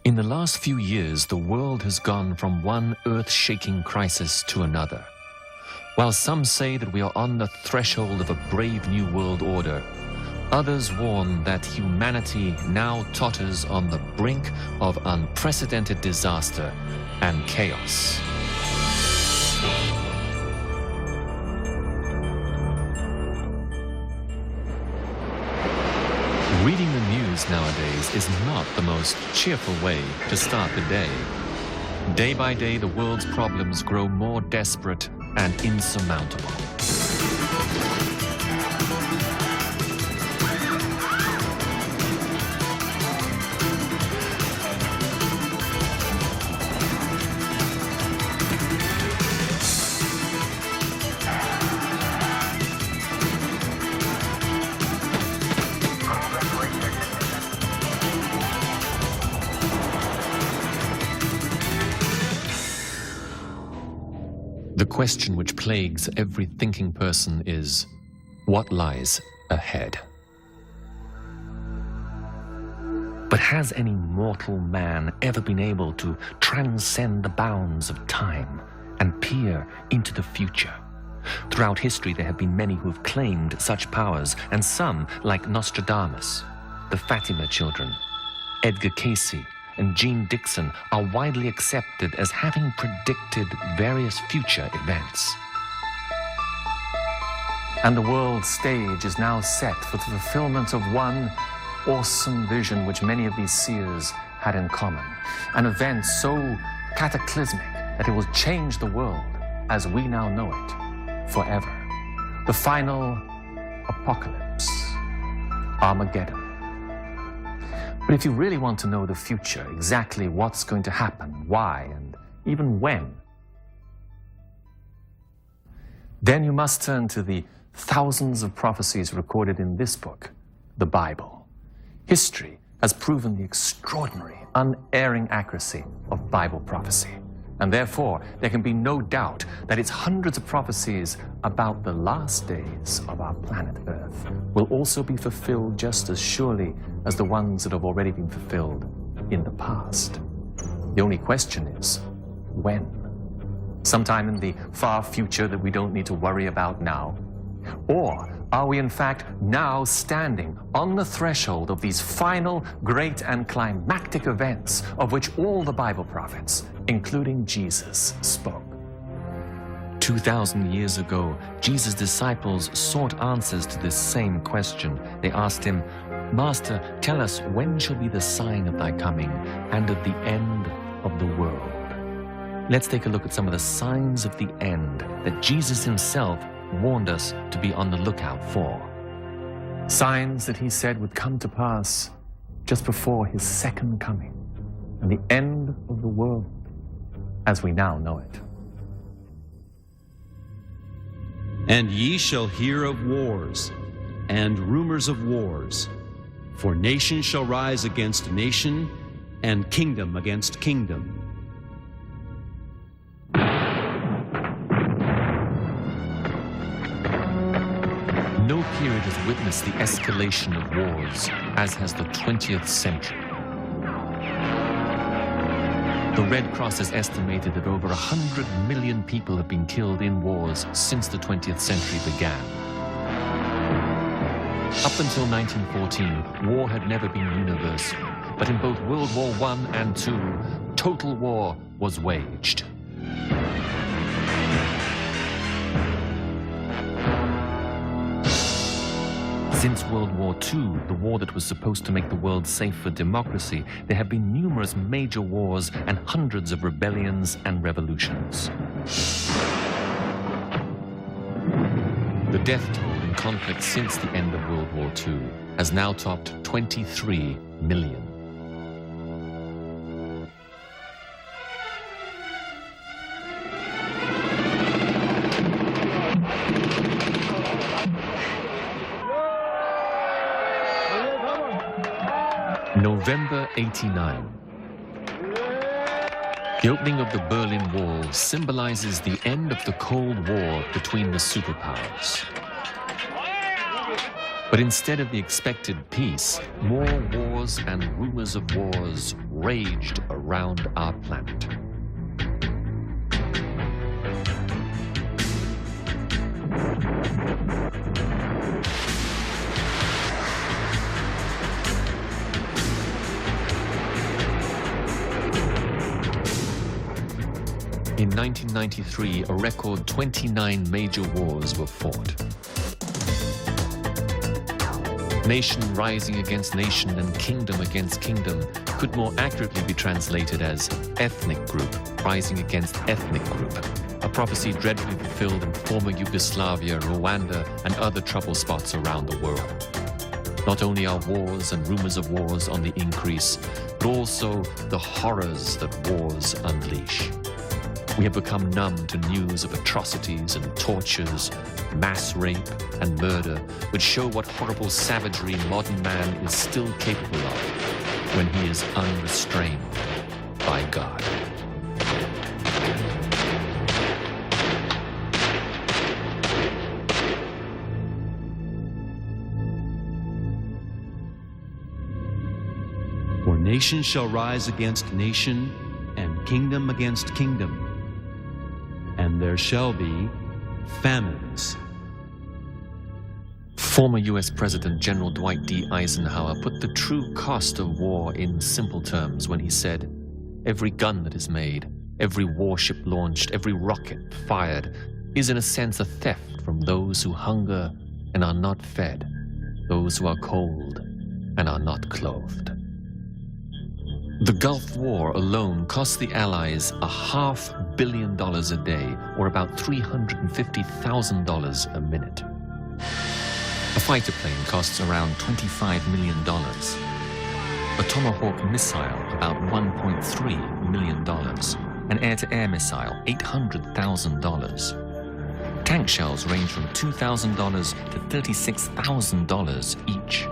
In the last few years, the world has gone from one earth-shaking crisis to another. While some say that we are on the threshold of a brave new world order, others warn that humanity now totters on the brink of unprecedented disaster and chaos. Reading the news nowadays is not the most cheerful way to start the day. Day by day, the world's problems grow more desperate and insurmountable. The question which plagues every thinking person is, what lies ahead? But has any mortal man ever been able to transcend the bounds of time and peer into the future? Throughout history, there have been many who have claimed such powers, and some, like Notradamus, the Fatima children, Edgar Cayce, and Jeane Dixon, are widely accepted as having predicted various future events. And the world stage is now set for the fulfillment of one awesome vision which many of these seers had in common. An event so cataclysmic that it will change the world as we now know it forever. The final apocalypse, Armageddon. But if you really want to know the future, exactly what's going to happen, why, and even when, then you must turn to the thousands of prophecies recorded in this book, the Bible. History has proven the extraordinary, unerring accuracy of Bible prophecy. And therefore, there can be no doubt that its hundreds of prophecies about the last days of our planet Earth will also be fulfilled just as surely as the ones that have already been fulfilled in the past. The only question is, when? Sometime in the far future that we don't need to worry about now? Or are we in fact now standing on the threshold of these final, great and climactic events of which all the Bible prophets, including Jesus, spoke? 2,000 years ago, Jesus' disciples sought answers to this same question. They asked him, "Master, tell us, when shall be the sign of thy coming and of the end of the world?" Let's take a look at some of the signs of the end that Jesus himself warned us to be on the lookout for. Signs that he said would come to pass just before his second coming and the end of the world as we now know it. And ye shall hear of wars and rumors of wars, for nation shall rise against nation and kingdom against kingdom. No period has witnessed the escalation of wars as has the 20th century. The Red Cross has estimated that over 100 million people have been killed in wars since the 20th century began. Up until 1914, war had never been universal, but in both World War I and II, total war was waged. Since World War II, the war that was supposed to make the world safe for democracy, there have been numerous major wars and hundreds of rebellions and revolutions. The death toll in conflict since the end of World War II has now topped 23 million. November 89. The opening of the Berlin Wall symbolizes the end of the Cold War between the superpowers. But instead of the expected peace, more wars wars and rumors of wars raged around our planet. In 1993, a record 29 major wars were fought. Nation rising against nation and kingdom against kingdom could more accurately be translated as ethnic group rising against ethnic group, a prophecy dreadfully fulfilled in former Yugoslavia, Rwanda, and other trouble spots around the world. Not only are wars and rumors of wars on the increase, but also the horrors that wars unleash. We have become numb to news of atrocities and tortures, mass rape and murder, which show what horrible savagery modern man is still capable of when he is unrestrained by God. For nation shall rise against nation, and kingdom against kingdom. And there shall be famines. Former U.S. President General Dwight D. Eisenhower put the true cost of war in simple terms when he said, "Every gun that is made, every warship launched, every rocket fired is in a sense a theft from those who hunger and are not fed, those who are cold and are not clothed." The Gulf War alone cost the Allies $500 million a day, or about $350,000 a minute. A fighter plane costs around $25 million. A Tomahawk missile, about $1.3 million. An air-to-air missile, $800,000. Tank shells range from $2,000 to $36,000 each.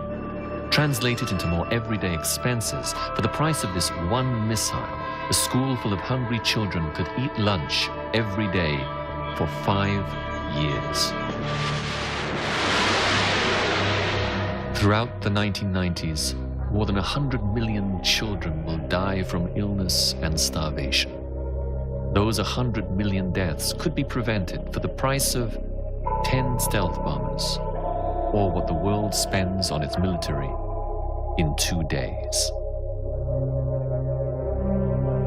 Translated into more everyday expenses, for the price of this one missile, a school full of hungry children could eat lunch every day for 5 years. Throughout the 1990s, more than 100 million children will die from illness and starvation. Those 100 million deaths could be prevented for the price of 10 stealth bombers, or what the world spends on its military in 2 days.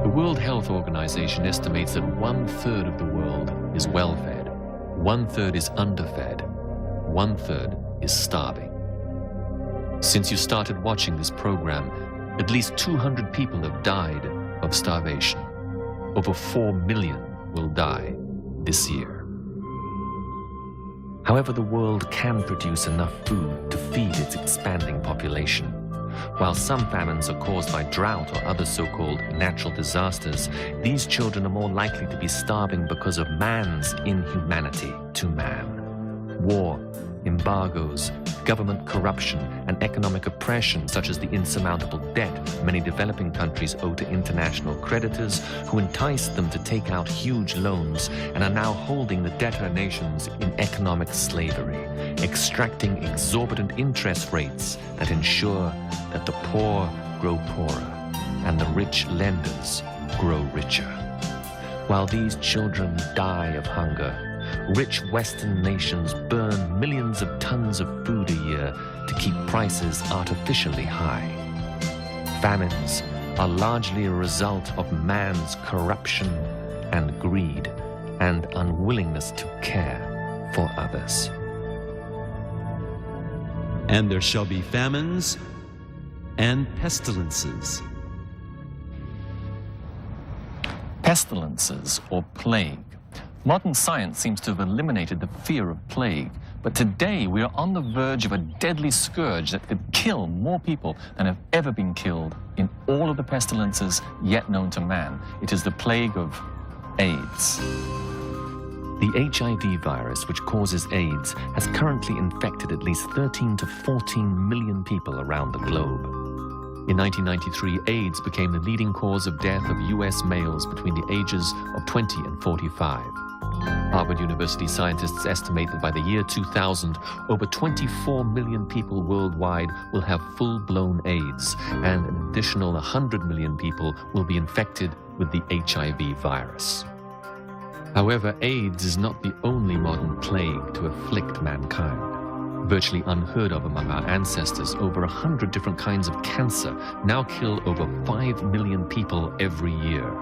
The World Health Organization estimates that 1/3 of the world is well-fed, 1/3 is underfed, 1/3 is starving. Since you started watching this program, at least 200 people have died of starvation. Over 4 million will die this year. However, the world can produce enough food to feed its expanding population. While some famines are caused by drought or other so-called natural disasters, these children are more likely to be starving because of man's inhumanity to man. War, embargoes, government corruption, and economic oppression, such as the insurmountable debt many developing countries owe to international creditors who enticed them to take out huge loans and are now holding the debtor nations in economic slavery, extracting exorbitant interest rates that ensure that the poor grow poorer and the rich lenders grow richer. While these children die of hunger, rich Western nations burn millions of tons of food a year to keep prices artificially high. Famines are largely a result of man's corruption and greed and unwillingness to care for others. And there shall be famines and pestilences. Pestilences, or plague. Modern science seems to have eliminated the fear of plague, but today we are on the verge of a deadly scourge that could kill more people than have ever been killed in all of the pestilences yet known to man. It is the plague of AIDS. The HIV virus, which causes AIDS, has currently infected at least 13 to 14 million people around the globe. In 1993, AIDS became the leading cause of death of U.S. males between the ages of 20 and 45. Harvard University scientists estimate that by the year 2000, over 24 million people worldwide will have full-blown AIDS, and an additional 100 million people will be infected with the HIV virus. However, AIDS is not the only modern plague to afflict mankind. Virtually unheard of among our ancestors, over 100 different kinds of cancer now kill over 5 million people every year.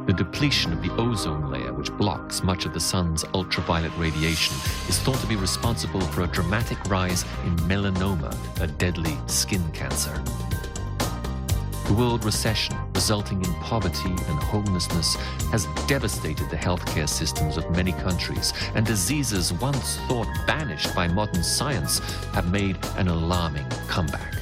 The depletion of the ozone layer, which blocks much of the sun's ultraviolet radiation, is thought to be responsible for a dramatic rise in melanoma, a deadly skin cancer. The world recession, resulting in poverty and homelessness, has devastated the healthcare systems of many countries, and diseases once thought banished by modern science have made an alarming comeback.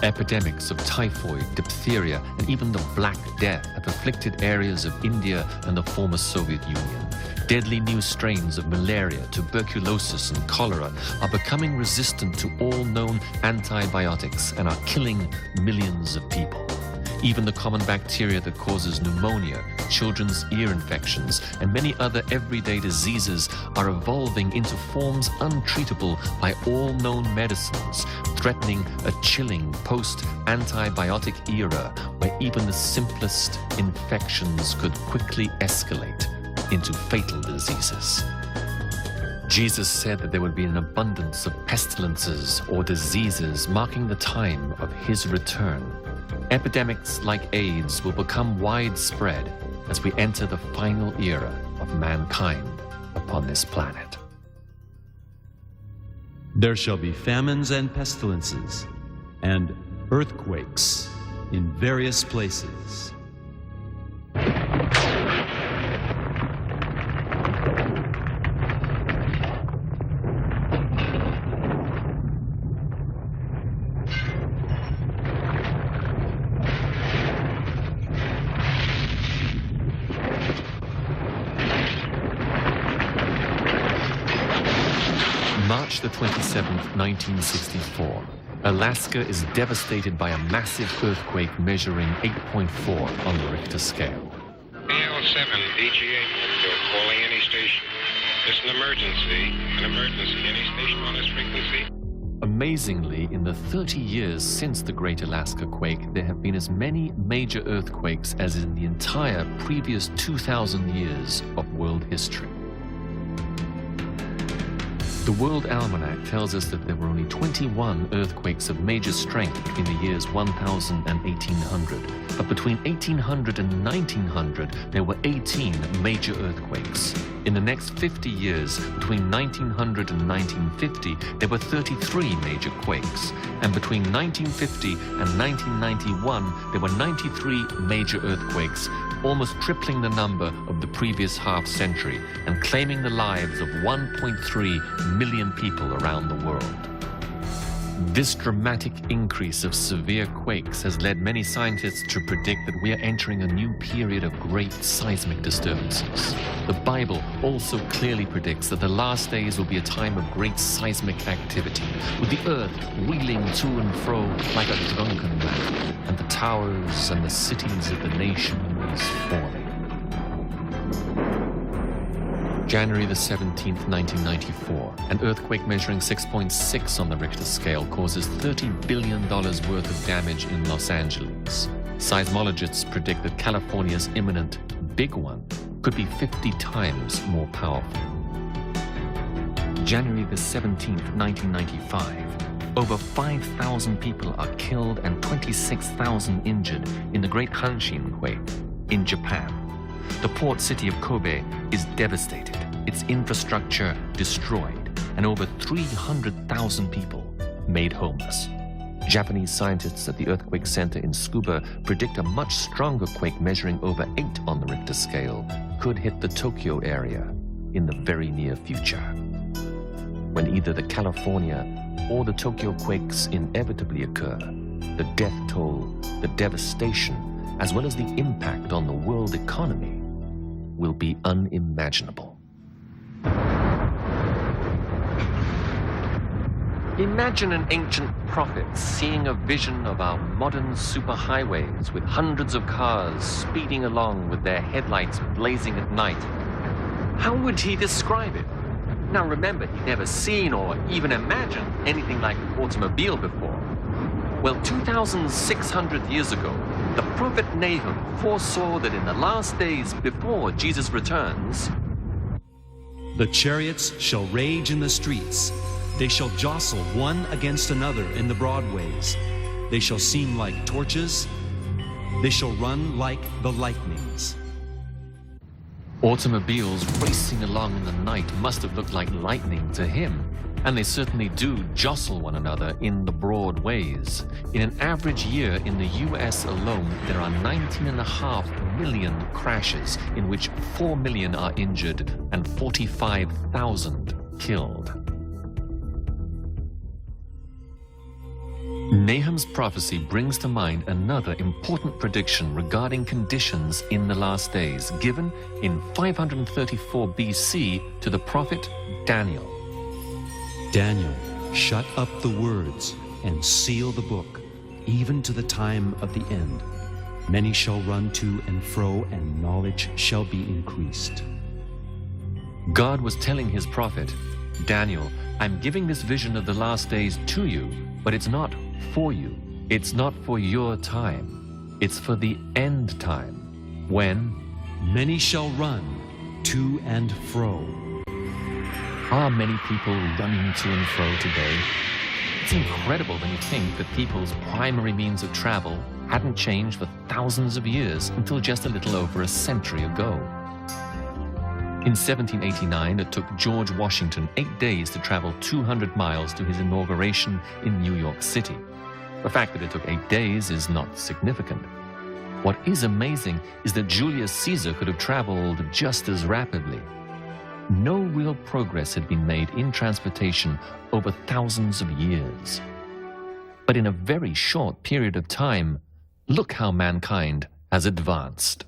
Epidemics of typhoid, diphtheria, and even the Black Death have afflicted areas of India and the former Soviet Union. Deadly new strains of malaria, tuberculosis, and cholera are becoming resistant to all known antibiotics and are killing millions of people. Even the common bacteria that causes pneumonia, children's ear infections, and many other everyday diseases are evolving into forms untreatable by all known medicines, threatening a chilling post-antibiotic era where even the simplest infections could quickly escalate into fatal diseases. Jesus said that there would be an abundance of pestilences or diseases marking the time of his return. Epidemics like AIDS will become widespread as we enter the final era of mankind upon this planet. There shall be famines and pestilences, and earthquakes in various places. March the 27th, 1964. Alaska is devastated by a massive earthquake measuring 8.4 on the Richter scale. AL7, DGA, calling any station. It's an emergency. Any station on this frequency? Amazingly, in the 30 years since the Great Alaska Quake, there have been as many major earthquakes as in the entire previous 2,000 years of world history. The World Almanac tells us that there were only 21 earthquakes of major strength between the years 1000 and 1800. But between 1800 and 1900, there were 18 major earthquakes. In the next 50 years, between 1900 and 1950, there were 33 major quakes. And between 1950 and 1991, there were 93 major earthquakes, almost tripling the number of the previous half-century and claiming the lives of 1.3 million people around the world. This dramatic increase of severe quakes has led many scientists to predict that we are entering a new period of great seismic disturbances. The Bible also clearly predicts that the last days will be a time of great seismic activity, with the earth wheeling to and fro like a drunken man, and the towers and the cities of the nations falling. January the 17th, 1994, an earthquake measuring 6.6 on the Richter scale causes $30 billion worth of damage in Los Angeles. Seismologists predict that California's imminent big one could be 50 times more powerful. January the 17th, 1995, over 5,000 people are killed and 26,000 injured in the Great Hanshin quake in Japan. The port city of Kobe is devastated, its infrastructure destroyed, and over 300,000 people made homeless. Japanese scientists at the Earthquake Center in Tsukuba predict a much stronger quake measuring over 8 on the Richter scale could hit the Tokyo area in the very near future. When either the California or the Tokyo quakes inevitably occur, the death toll, the devastation, as well as the impact on the world economy will be unimaginable. Imagine an ancient prophet seeing a vision of our modern superhighways with hundreds of cars speeding along with their headlights blazing at night. How would he describe it? Now remember, he'd never seen or even imagined anything like an automobile before. Well, 2,600 years ago, the prophet Nahum foresaw that in the last days before Jesus returns, the chariots shall rage in the streets. They shall jostle one against another in the broad ways. They shall seem like torches. They shall run like the lightnings. automobiles racing along in the night must have looked like lightning to him. And they certainly do jostle one another in the broad ways. In an average year in the US alone, there are 19.5 million crashes, in which 4 million are injured and 45,000 killed. Nahum's prophecy brings to mind another important prediction regarding conditions in the last days, given in 534 BC to the prophet Daniel. Daniel, shut up the words and seal the book, even to the time of the end. Many shall run to and fro, and knowledge shall be increased. God was telling his prophet, Daniel, I'm giving this vision of the last days to you, but it's not for you. It's not for your time. It's for the end time, when many shall run to and fro. Are many people running to and fro today? It's incredible when you think that people's primary means of travel hadn't changed for thousands of years until just a little over a century ago. In 1789, it took George Washington 8 days to travel 200 miles to his inauguration in New York City. The fact that it took 8 days is not significant. What is amazing is that Julius Caesar could have traveled just as rapidly. No real progress had been made in transportation over thousands of years. But in a very short period of time, look how mankind has advanced.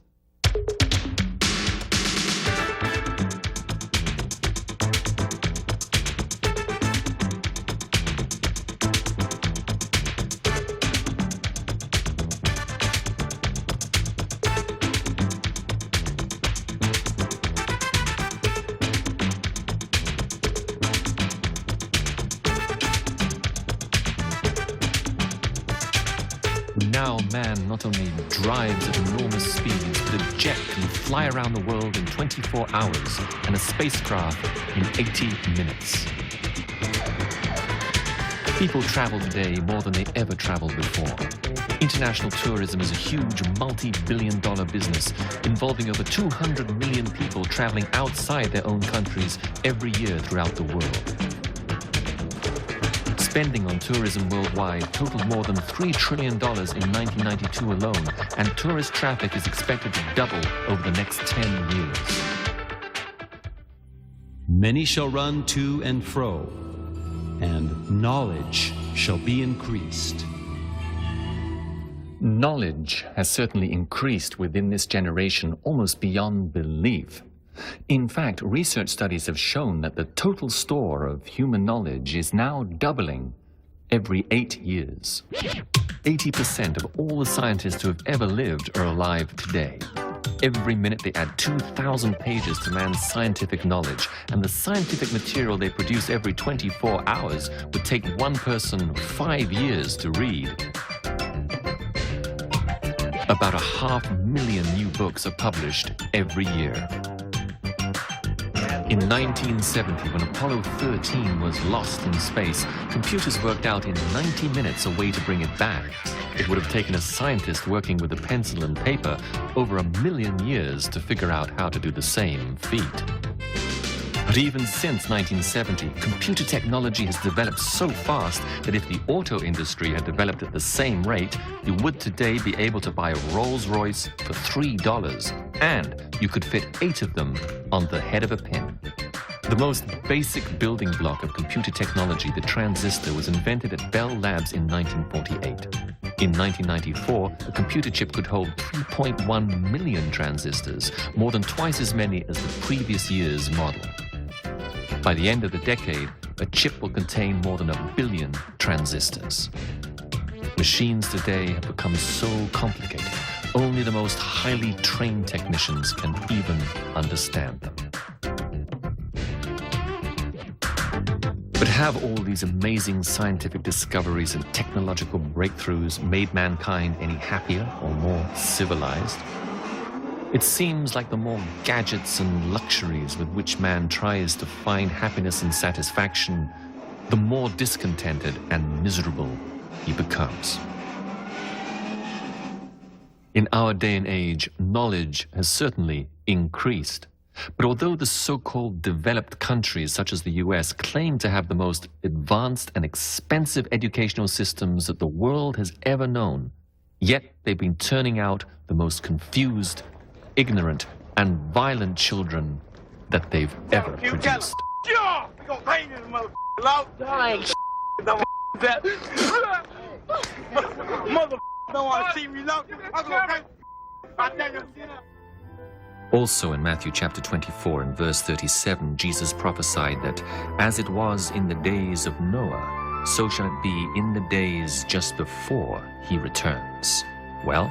Now man not only drives at enormous speeds, but a jet can fly around the world in 24 hours and a spacecraft in 80 minutes. People travel today more than they ever traveled before. International tourism is a huge multi-billion-dollar business involving over 200 million people traveling outside their own countries every year throughout the world. Spending on tourism worldwide totaled more than $3 trillion in 1992 alone, and tourist traffic is expected to double over the next 10 years. Many shall run to and fro, and knowledge shall be increased. Knowledge has certainly increased within this generation almost beyond belief. In fact, research studies have shown that the total store of human knowledge is now doubling every 8 years. 80% of all the scientists who have ever lived are alive today. Every minute they add 2,000 pages to man's scientific knowledge, and the scientific material they produce every 24 hours would take one person 5 years to read. About 500,000 new books are published every year. In 1970, when Apollo 13 was lost in space, computers worked out in 90 minutes a way to bring it back. It would have taken a scientist working with a pencil and paper over 1,000,000 years to figure out how to do the same feat. But even since 1970, computer technology has developed so fast that if the auto industry had developed at the same rate, you would today be able to buy a Rolls-Royce for $3, and you could fit 8 of them on the head of a pin. The most basic building block of computer technology, the transistor, was invented at Bell Labs in 1948. In 1994, a computer chip could hold 3.1 million transistors, more than twice as many as the previous year's model. By the end of the decade, a chip will contain more than 1 billion transistors. Machines today have become so complicated, only the most highly trained technicians can even understand them. Have all these amazing scientific discoveries and technological breakthroughs made mankind any happier or more civilized? It seems like the more gadgets and luxuries with which man tries to find happiness and satisfaction, the more discontented and miserable he becomes. In our day and age, knowledge has certainly increased. But although the so-called developed countries such as the US claim to have the most advanced and expensive educational systems that the world has ever known, yet they've been turning out the most confused, ignorant, and violent children that they've ever produced. Also in Matthew chapter 24 and verse 37, Jesus prophesied that as it was in the days of Noah, so shall it be in the days just before he returns. Well,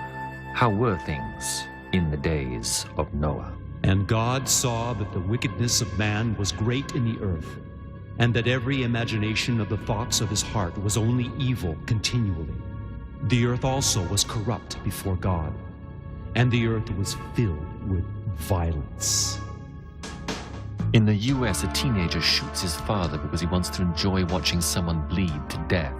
how were things in the days of Noah? And God saw that the wickedness of man was great in the earth, and that every imagination of the thoughts of his heart was only evil continually. The earth also was corrupt before God, and the earth was filled with violence. In the US, a teenager shoots his father because he wants to enjoy watching someone bleed to death.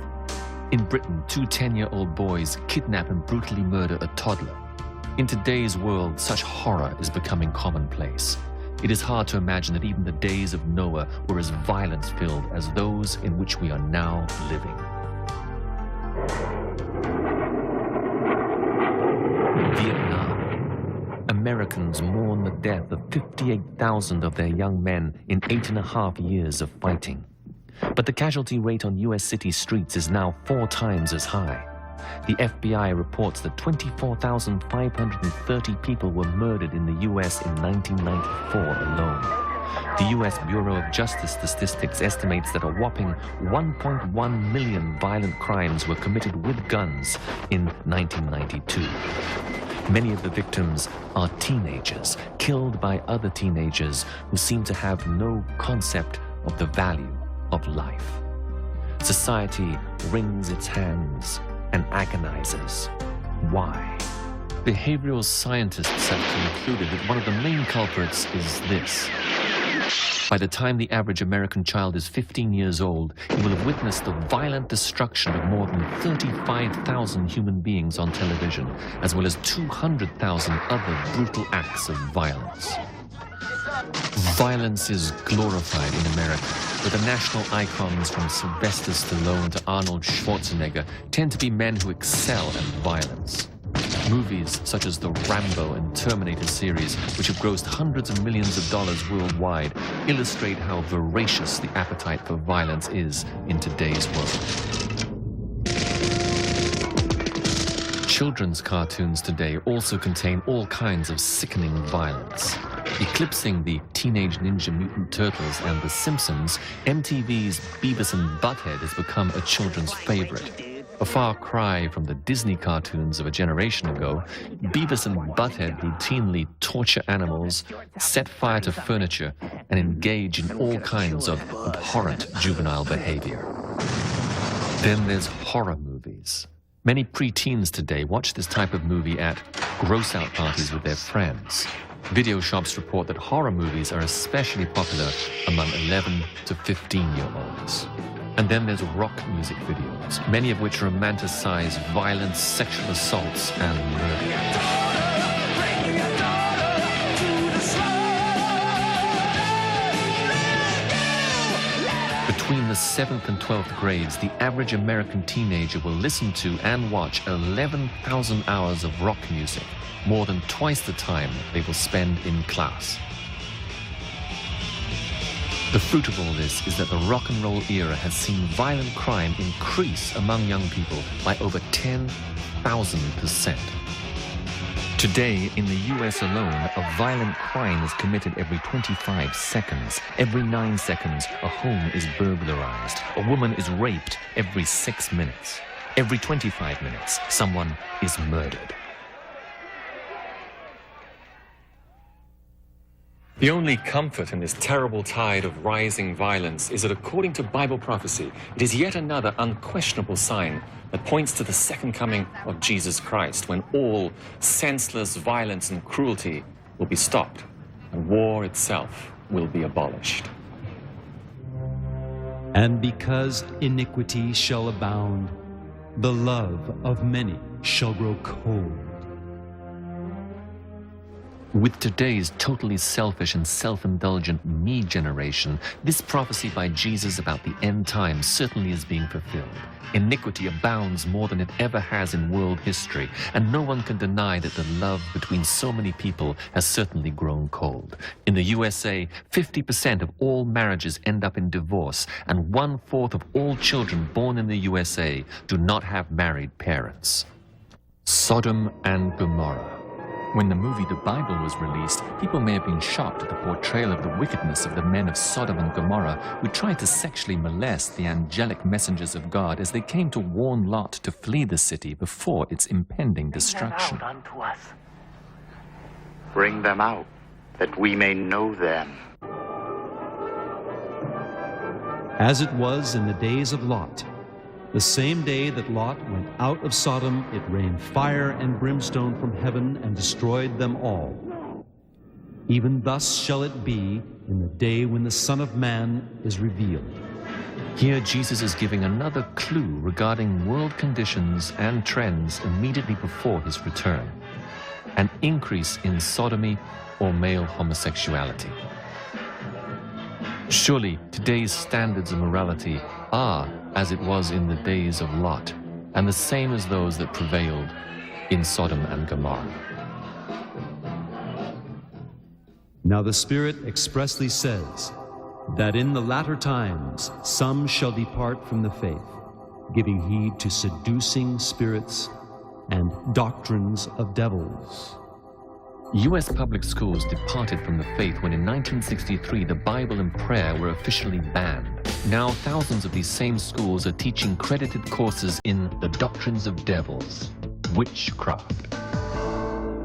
In Britain, 2 10-year-old boys kidnap and brutally murder a toddler. In today's world, such horror is becoming commonplace. It is hard to imagine that even the days of Noah were as violence-filled as those in which we are now living. Vietnam. Americans mourn the death of 58,000 of their young men in 8.5 years of fighting. But the casualty rate on US city streets is now 4 times as high. The FBI reports that 24,530 people were murdered in the US in 1994 alone. The US Bureau of Justice Statistics estimates that a whopping 1.1 million violent crimes were committed with guns in 1992. Many of the victims are teenagers, killed by other teenagers who seem to have no concept of the value of life. Society wrings its hands and agonizes. Why? Behavioral scientists have concluded that one of the main culprits is this. By the time the average American child is 15 years old, he will have witnessed the violent destruction of more than 35,000 human beings on television, as well as 200,000 other brutal acts of violence. Violence is glorified in America, where the national icons from Sylvester Stallone to Arnold Schwarzenegger tend to be men who excel at violence. Movies such as the Rambo and Terminator series, which have grossed hundreds of millions of dollars worldwide, illustrate how voracious the appetite for violence is in today's world. Children's cartoons today also contain all kinds of sickening violence. Eclipsing the Teenage Ninja Mutant Turtles and The Simpsons, MTV's Beavis and Butthead has become a children's favorite. A far cry from the Disney cartoons of a generation ago, Beavis and Butthead routinely torture animals, set fire to furniture, and engage in all kinds of abhorrent juvenile behavior. Then there's horror movies. Many preteens today watch this type of movie at gross-out parties with their friends. Video shops report that horror movies are especially popular among 11 to 15-year-olds. And then there's rock music videos, many of which romanticize violence, sexual assaults, and murder. Between the 7th and 12th grades, the average American teenager will listen to and watch 11,000 hours of rock music, more than twice the time they will spend in class. The fruit of all this is that the rock and roll era has seen violent crime increase among young people by over 10,000%. Today, in the US alone, a violent crime is committed every 25 seconds. Every 9 seconds, a home is burglarized. A woman is raped every 6 minutes. Every 25 minutes, someone is murdered. The only comfort in this terrible tide of rising violence is that according to Bible prophecy, it is yet another unquestionable sign that points to the second coming of Jesus Christ, when all senseless violence and cruelty will be stopped and war itself will be abolished. And because iniquity shall abound, the love of many shall grow cold. With today's totally selfish and self-indulgent me generation, this prophecy by Jesus about the end times certainly is being fulfilled. Iniquity abounds more than it ever has in world history, and no one can deny that the love between so many people has certainly grown cold. In the USA, 50% of all marriages end up in divorce, and 1/4 of all children born in the USA do not have married parents. Sodom and Gomorrah. When the movie The Bible was released, people may have been shocked at the portrayal of the wickedness of the men of Sodom and Gomorrah who tried to sexually molest the angelic messengers of God as they came to warn Lot to flee the city before its impending destruction. Bring them out, that we may know them. As it was in the days of Lot, the same day that Lot went out of Sodom, it rained fire and brimstone from heaven and destroyed them all. Even thus shall it be in the day when the Son of Man is revealed. Here Jesus is giving another clue regarding world conditions and trends immediately before his return: an increase in sodomy or male homosexuality. Surely today's standards of morality are as it was in the days of Lot, and the same as those that prevailed in Sodom and Gomorrah. Now the Spirit expressly says that in the latter times some shall depart from the faith, giving heed to seducing spirits and doctrines of devils. U.S. public schools departed from the faith when in 1963 the Bible and prayer were officially banned. Now thousands of these same schools are teaching credited courses in the doctrines of devils, witchcraft.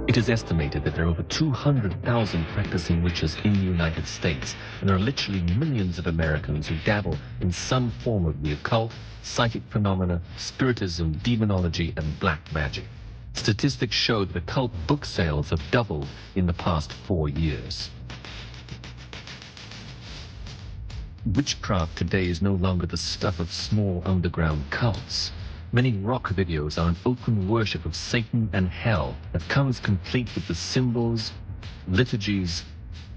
It is estimated that there are over 200,000 practicing witches in the United States, and there are literally millions of Americans who dabble in some form of the occult, psychic phenomena, spiritism, demonology, and black magic. Statistics show that occult book sales have doubled in the past 4 years. Witchcraft today is no longer the stuff of small underground cults. Many rock videos are an open worship of Satan and hell that comes complete with the symbols, liturgies,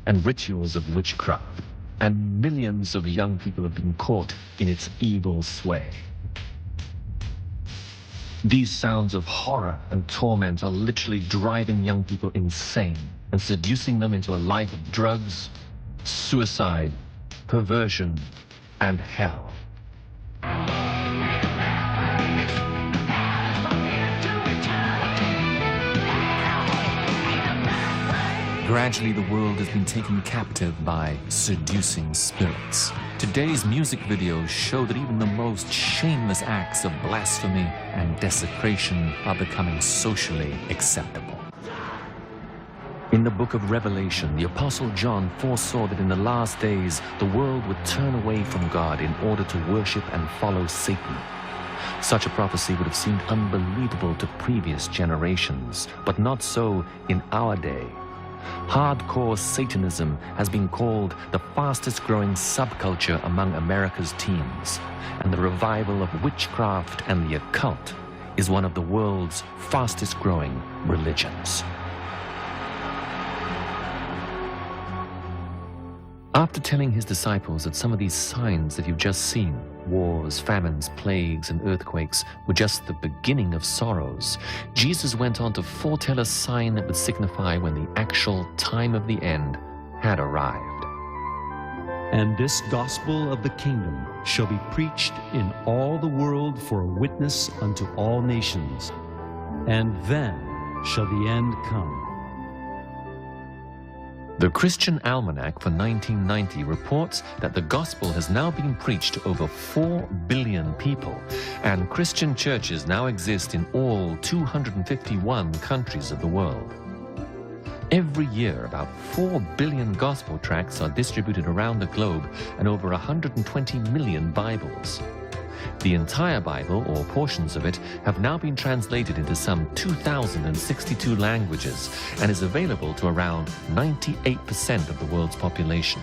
and rituals of witchcraft. And millions of young people have been caught in its evil sway. These sounds of horror and torment are literally driving young people insane and seducing them into a life of drugs, suicide, perversion, and hell. Gradually, the world has been taken captive by seducing spirits. Today's music videos show that even the most shameless acts of blasphemy and desecration are becoming socially acceptable. In the book of Revelation, the Apostle John foresaw that in the last days, the world would turn away from God in order to worship and follow Satan. Such a prophecy would have seemed unbelievable to previous generations, but not so in our day. Hardcore Satanism has been called the fastest growing subculture among America's teens, and the revival of witchcraft and the occult is one of the world's fastest growing religions. After telling his disciples that some of these signs that you've just seen, wars, famines, plagues, and earthquakes, were just the beginning of sorrows, Jesus went on to foretell a sign that would signify when the actual time of the end had arrived. And this gospel of the kingdom shall be preached in all the world for a witness unto all nations, and then shall the end come. The Christian Almanac for 1990 reports that the gospel has now been preached to over 4 billion people, and Christian churches now exist in all 251 countries of the world. Every year, about 4 billion gospel tracts are distributed around the globe and over 120 million Bibles. The entire Bible, or portions of it, have now been translated into some 2,062 languages and is available to around 98% of the world's population.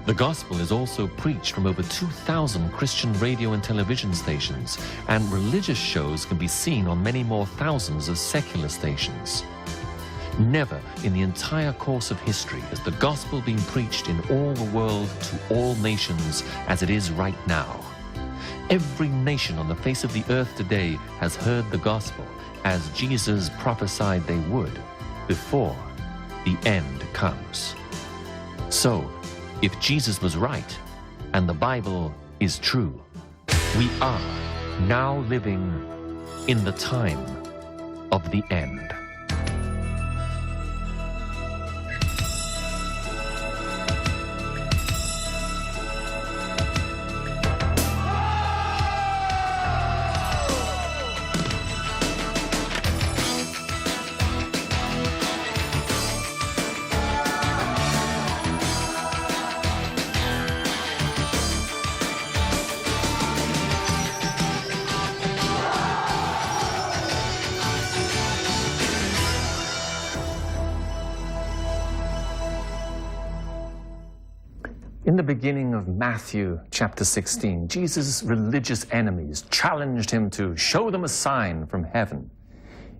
The gospel is also preached from over 2,000 Christian radio and television stations, and religious shows can be seen on many more thousands of secular stations. Never in the entire course of history has the gospel been preached in all the world to all nations as it is right now. Every nation on the face of the earth today has heard the gospel as Jesus prophesied they would before the end comes. So, if Jesus was right and the Bible is true, we are now living in the time of the end. In the beginning of Matthew chapter 16, Jesus' religious enemies challenged him to show them a sign from heaven.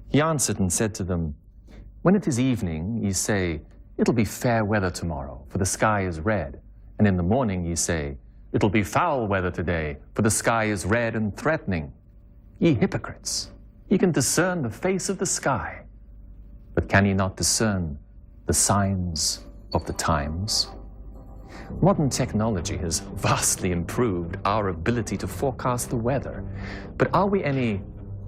He answered and said to them, "When it is evening, ye say, it'll be fair weather tomorrow, for the sky is red. And in the morning ye say, it'll be foul weather today, for the sky is red and threatening. Ye hypocrites, ye can discern the face of the sky, but can ye not discern the signs of the times?" Modern technology has vastly improved our ability to forecast the weather, but are we any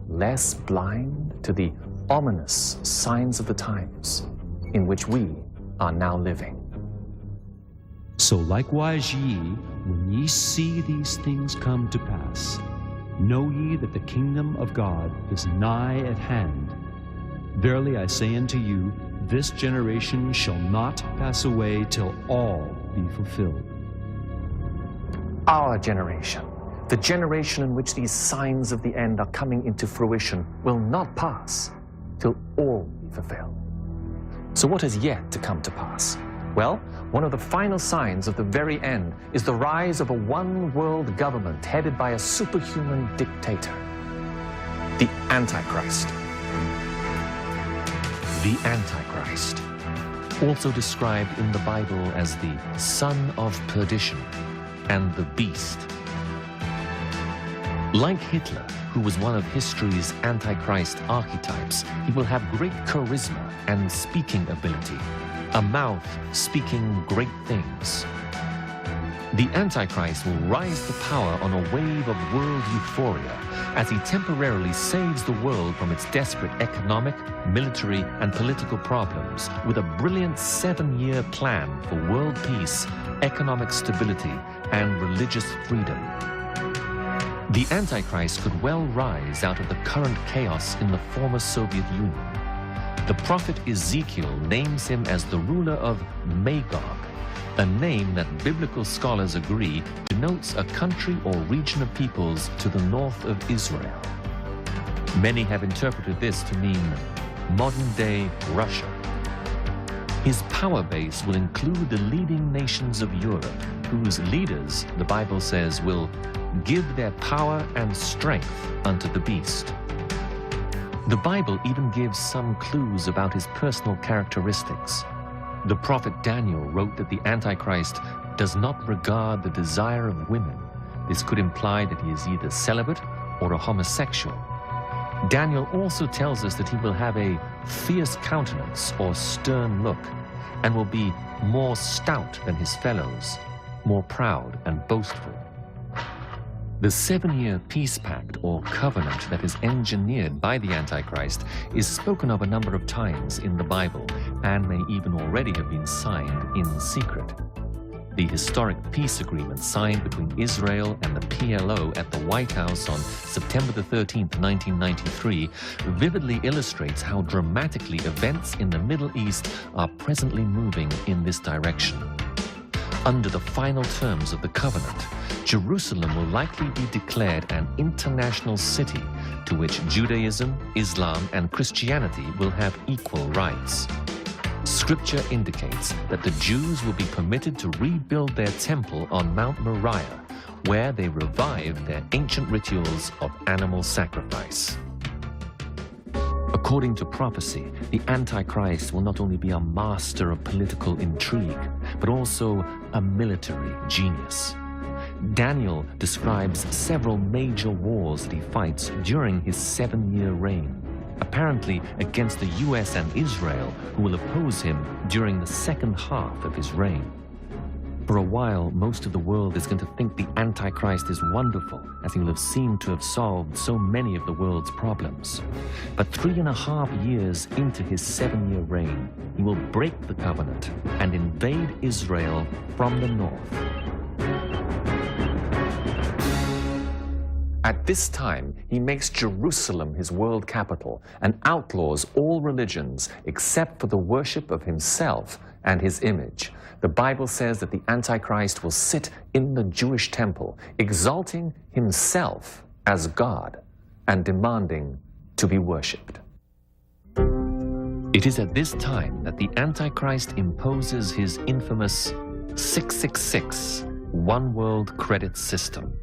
less blind to the ominous signs of the times in which we are now living? So likewise ye, when ye see these things come to pass, know ye that the kingdom of God is nigh at hand. Verily I say unto you, this generation shall not pass away till all be fulfilled. Our generation, the generation in which these signs of the end are coming into fruition, will not pass till all be fulfilled. So what is yet to come to pass? Well, one of the final signs of the very end is the rise of a one-world government headed by a superhuman dictator, the Antichrist. The Antichrist, also described in the Bible as the son of perdition and the beast. Like Hitler, who was one of history's Antichrist archetypes, he will have great charisma and speaking ability, a mouth speaking great things. The Antichrist will rise to power on a wave of world euphoria as he temporarily saves the world from its desperate economic, military, and political problems with a brilliant 7-year plan for world peace, economic stability, and religious freedom. The Antichrist could well rise out of the current chaos in the former Soviet Union. The prophet Ezekiel names him as the ruler of Magog, a name that biblical scholars agree denotes a country or region of peoples to the north of Israel. Many have interpreted this to mean modern-day Russia. His power base will include the leading nations of Europe, whose leaders, the Bible says, will give their power and strength unto the beast. The Bible even gives some clues about his personal characteristics. The prophet Daniel wrote that the Antichrist does not regard the desire of women. This could imply that he is either celibate or a homosexual. Daniel also tells us that he will have a fierce countenance or stern look, and will be more stout than his fellows, more proud and boastful. The 7-year peace pact or covenant that is engineered by the Antichrist is spoken of a number of times in the Bible and may even already have been signed in secret. The historic peace agreement signed between Israel and the PLO at the White House on September the 13th, 1993, vividly illustrates how dramatically events in the Middle East are presently moving in this direction. Under the final terms of the covenant, Jerusalem will likely be declared an international city to which Judaism, Islam, and Christianity will have equal rights. Scripture indicates that the Jews will be permitted to rebuild their temple on Mount Moriah, where they revived their ancient rituals of animal sacrifice. According to prophecy, the Antichrist will not only be a master of political intrigue, but also a military genius. Daniel describes several major wars that he fights during his 7-year reign, apparently against the US and Israel, who will oppose him during the second half of his reign. For a while, most of the world is going to think the Antichrist is wonderful, as he will have seemed to have solved so many of the world's problems. But 3.5 years into his 7-year reign, he will break the covenant and invade Israel from the north. At this time, he makes Jerusalem his world capital and outlaws all religions except for the worship of himself and his image. The Bible says that the Antichrist will sit in the Jewish temple, exalting himself as God and demanding to be worshipped. It is at this time that the Antichrist imposes his infamous 666 one world credit system.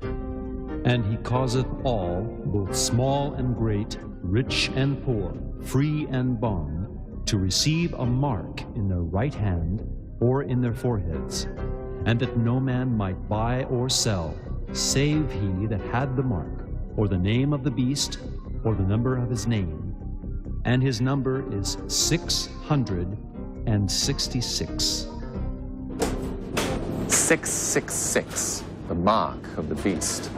And he causeth all, both small and great, rich and poor, free and bond, to receive a mark in their right hand or in their foreheads, and that no man might buy or sell, save he that had the mark, or the name of the beast, or the number of his name. And his number is 666. 666, the mark of the beast.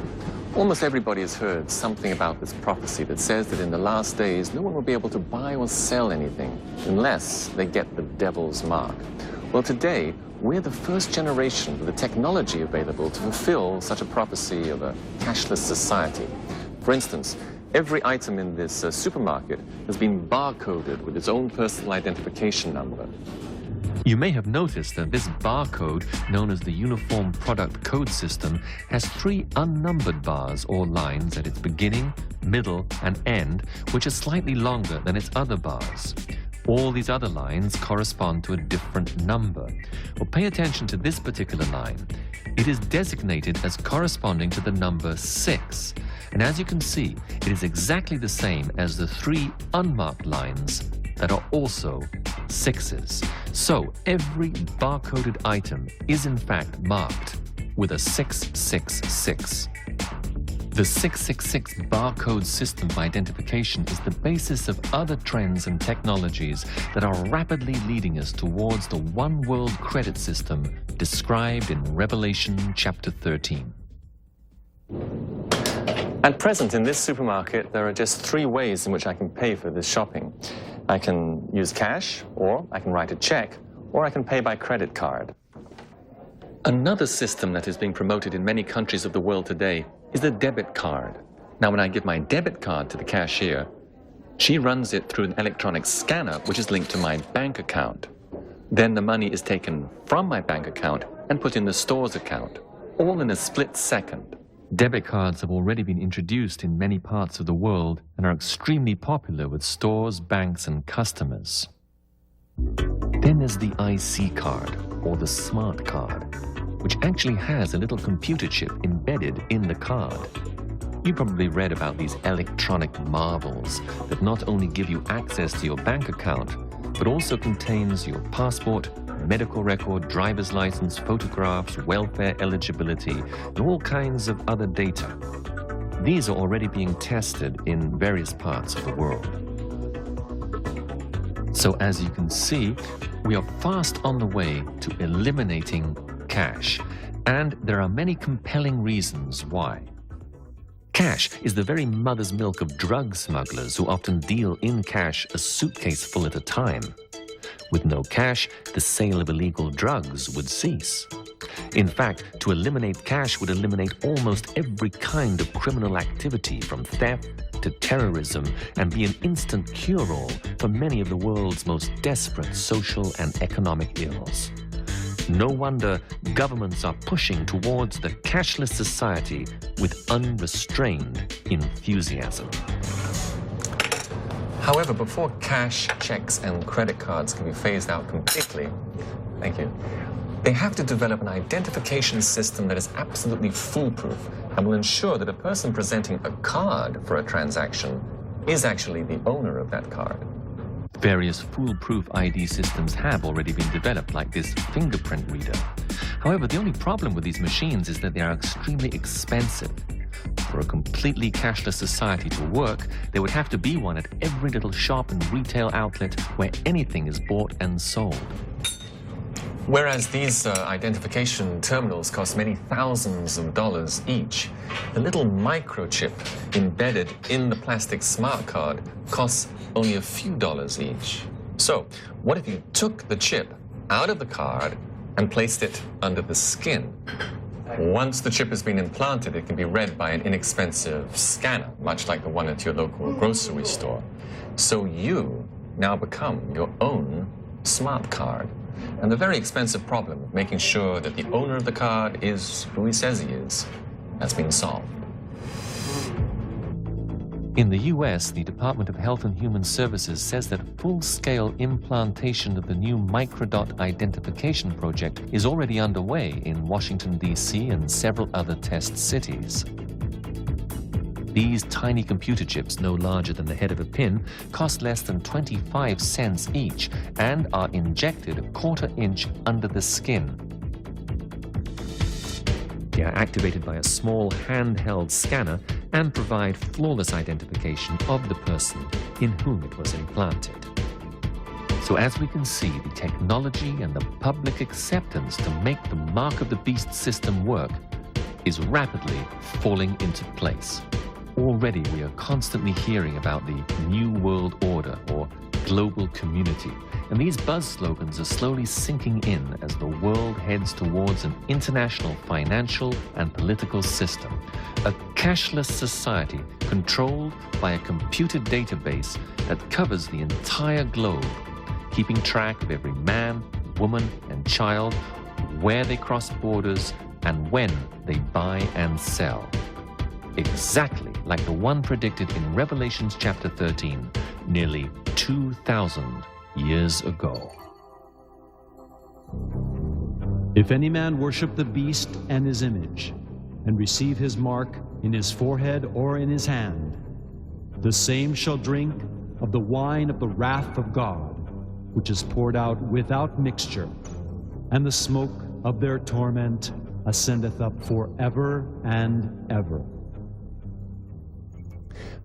Almost everybody has heard something about this prophecy that says that in the last days, no one will be able to buy or sell anything unless they get the devil's mark. Well, today, we're the first generation with the technology available to fulfill such a prophecy of a cashless society. For instance, every item in this supermarket has been barcoded with its own personal identification number. You may have noticed that this barcode, known as the Uniform Product Code System, has 3 unnumbered bars or lines at its beginning, middle, and end, which are slightly longer than its other bars. All these other lines correspond to a different number. Well, pay attention to this particular line. It is designated as corresponding to the number 6. And as you can see, it is exactly the same as the 3 unmarked lines that are also 6s. So every barcoded item is in fact marked with a 666. The 666 barcode system of identification is the basis of other trends and technologies that are rapidly leading us towards the one world credit system described in Revelation chapter 13. At present in this supermarket, there are just 3 ways in which I can pay for this shopping. I can use cash, or I can write a check, or I can pay by credit card. Another system that is being promoted in many countries of the world today is the debit card. Now, when I give my debit card to the cashier, she runs it through an electronic scanner which is linked to my bank account. Then the money is taken from my bank account and put in the store's account, all in a split second. Debit cards have already been introduced in many parts of the world and are extremely popular with stores, banks, and customers. Then there's the IC card, or the smart card, which actually has a little computer chip embedded in the card. You probably read about these electronic marvels that not only give you access to your bank account, but also contains your passport, medical record, driver's license, photographs, welfare eligibility, and all kinds of other data. These are already being tested in various parts of the world. So as you can see, we are fast on the way to eliminating cash, and there are many compelling reasons why. Cash is the very mother's milk of drug smugglers who often deal in cash a suitcase full at a time. With no cash, the sale of illegal drugs would cease. In fact, to eliminate cash would eliminate almost every kind of criminal activity, from theft to terrorism, and be an instant cure-all for many of the world's most desperate social and economic ills. No wonder governments are pushing towards the cashless society with unrestrained enthusiasm. However, before cash, checks, and credit cards can be phased out completely, they have to develop an identification system that is absolutely foolproof and will ensure that a person presenting a card for a transaction is actually the owner of that card. Various foolproof ID systems have already been developed, like this fingerprint reader. However, the only problem with these machines is that they are extremely expensive. For a completely cashless society to work, there would have to be one at every little shop and retail outlet where anything is bought and sold. Whereas these identification terminals cost many thousands of dollars each, the little microchip embedded in the plastic smart card costs only a few dollars each. So, what if you took the chip out of the card and placed it under the skin? Once the chip has been implanted, it can be read by an inexpensive scanner, much like the one at your local grocery store. So you now become your own smart card. And the very expensive problem of making sure that the owner of the card is who he says he is has been solved. In the US, the Department of Health and Human Services says that full-scale implantation of the new microdot identification project is already underway in Washington, D.C. and several other test cities. These tiny computer chips, no larger than the head of a pin, cost less than 25 cents each and are injected a quarter-inch under the skin. They are activated by a small handheld scanner and provide flawless identification of the person in whom it was implanted. So as we can see, the technology and the public acceptance to make the Mark of the Beast system work is rapidly falling into place. Already we are constantly hearing about the New World Order or global community, and these buzz slogans are slowly sinking in as the world heads towards an international financial and political system, a cashless society controlled by a computer database that covers the entire globe, keeping track of every man, woman, and child, where they cross borders, and when they buy and sell. Exactly like the one predicted in Revelation chapter 13, nearly 2,000 years ago. If any man worship the beast and his image, and receive his mark in his forehead or in his hand, the same shall drink of the wine of the wrath of God, which is poured out without mixture, and the smoke of their torment ascendeth up forever and ever.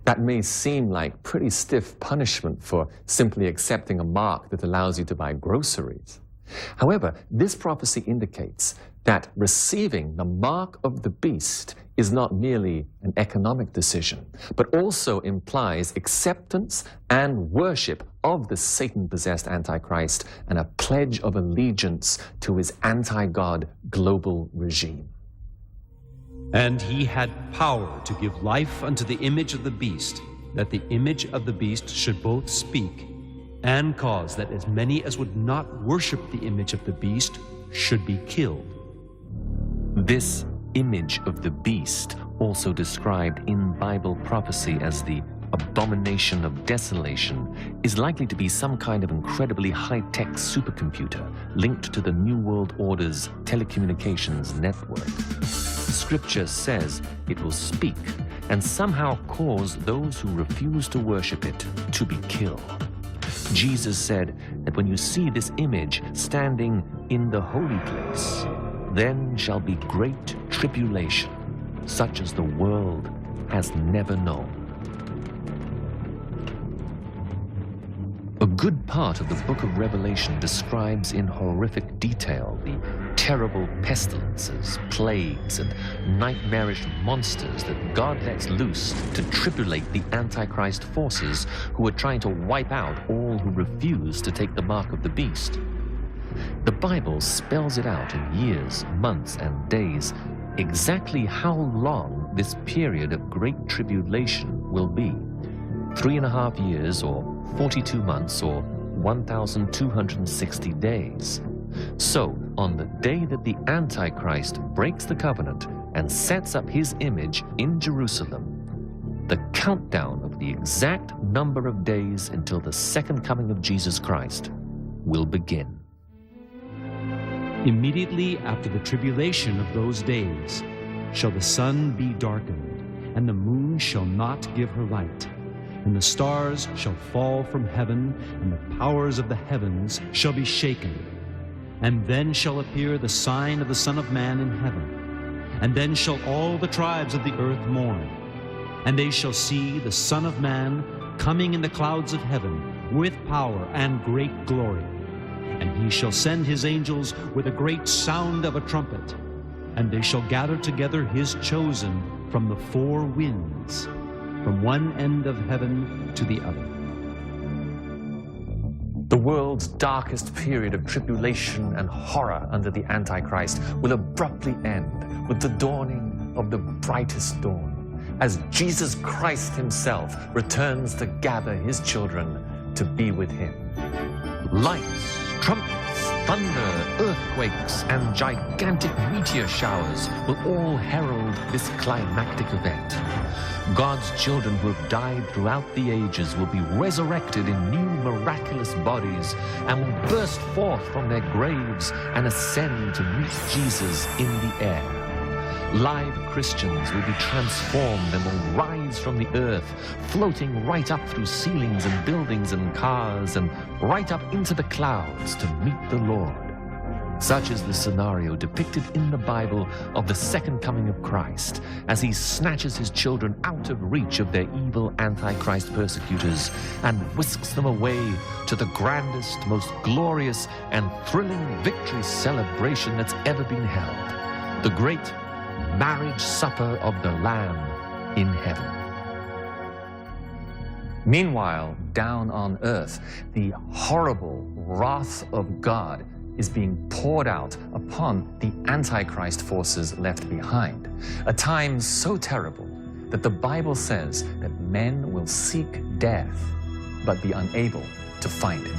That may seem like pretty stiff punishment for simply accepting a mark that allows you to buy groceries. However, this prophecy indicates that receiving the mark of the beast is not merely an economic decision, but also implies acceptance and worship of the Satan-possessed Antichrist and a pledge of allegiance to his anti-God global regime. And he had power to give life unto the image of the beast, that the image of the beast should both speak and cause that as many as would not worship the image of the beast should be killed. This image of the beast, also described in Bible prophecy as the abomination of desolation, is likely to be some kind of incredibly high-tech supercomputer linked to the New World Order's telecommunications network. Scripture says it will speak and somehow cause those who refuse to worship it to be killed. Jesus said that when you see this image standing in the holy place, then shall be great tribulation, such as the world has never known. A good part of the book of Revelation describes in horrific detail the terrible pestilences, plagues, and nightmarish monsters that God lets loose to tribulate the Antichrist forces who are trying to wipe out all who refuse to take the mark of the beast. The Bible spells it out in years, months, and days exactly how long this period of great tribulation will be. 3.5 years, or 42 months, or 1,260 days. So, on the day that the Antichrist breaks the covenant and sets up his image in Jerusalem, the countdown of the exact number of days until the second coming of Jesus Christ will begin. Immediately after the tribulation of those days shall the sun be darkened, and the moon shall not give her light, and the stars shall fall from heaven, and the powers of the heavens shall be shaken. And then shall appear the sign of the Son of Man in heaven. And then shall all the tribes of the earth mourn. And they shall see the Son of Man coming in the clouds of heaven with power and great glory. And he shall send his angels with a great sound of a trumpet. And they shall gather together his chosen from the four winds, from one end of heaven to the other. The world's darkest period of tribulation and horror under the Antichrist will abruptly end with the dawning of the brightest dawn, as Jesus Christ himself returns to gather his children to be with him. Lights, trumpets, thunder, earthquakes, and gigantic meteor showers will all herald this climactic event. God's children who have died throughout the ages will be resurrected in new miraculous bodies and will burst forth from their graves and ascend to meet Jesus in the air. Live Christians will be transformed and will rise from the earth, floating right up through ceilings and buildings and cars and right up into the clouds to meet the Lord. Such is the scenario depicted in the Bible of the second coming of Christ, as he snatches his children out of reach of their evil Antichrist persecutors and whisks them away to the grandest, most glorious, and thrilling victory celebration that's ever been held, the great marriage supper of the Lamb in heaven. Meanwhile, down on earth, the horrible wrath of God is being poured out upon the Antichrist forces left behind, a time so terrible that the Bible says that men will seek death but be unable to find it.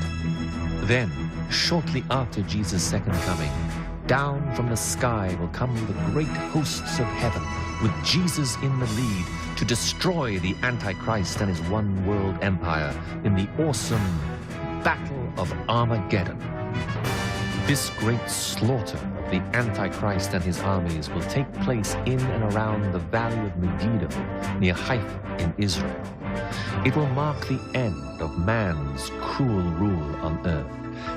Then, shortly after Jesus' second coming, down from the sky will come the great hosts of heaven with Jesus in the lead to destroy the Antichrist and his one-world empire in the awesome Battle of Armageddon. This great slaughter of the Antichrist and his armies will take place in and around the valley of Megiddo near Haifa in Israel. It will mark the end of man's cruel rule on earth,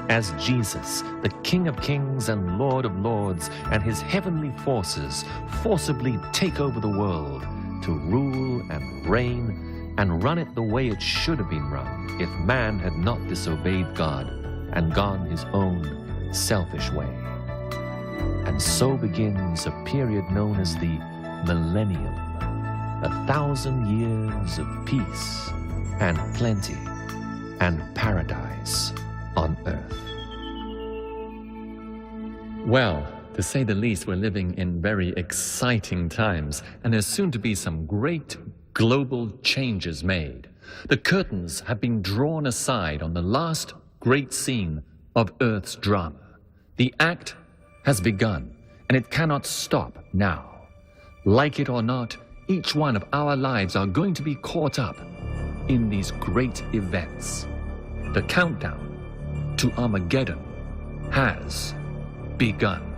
as Jesus, the King of Kings and Lord of Lords, and his heavenly forces forcibly take over the world to rule and reign and run it the way it should have been run if man had not disobeyed God and gone his own selfish way. And so begins a period known as the Millennium, 1,000 years of peace and plenty and paradise on earth. Well, to say the least, we're living in very exciting times, and there's soon to be some great global changes made. The curtains have been drawn aside on the last great scene of Earth's drama. The act has begun, and it cannot stop now. Like it or not, each one of our lives are going to be caught up in these great events. The countdown to Armageddon has begun.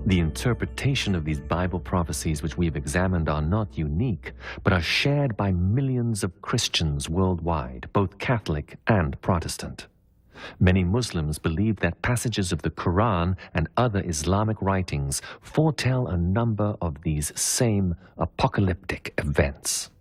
The interpretation of these Bible prophecies which we have examined are not unique, but are shared by millions of Christians worldwide, both Catholic and Protestant. Many Muslims believe that passages of the Quran and other Islamic writings foretell a number of these same apocalyptic events.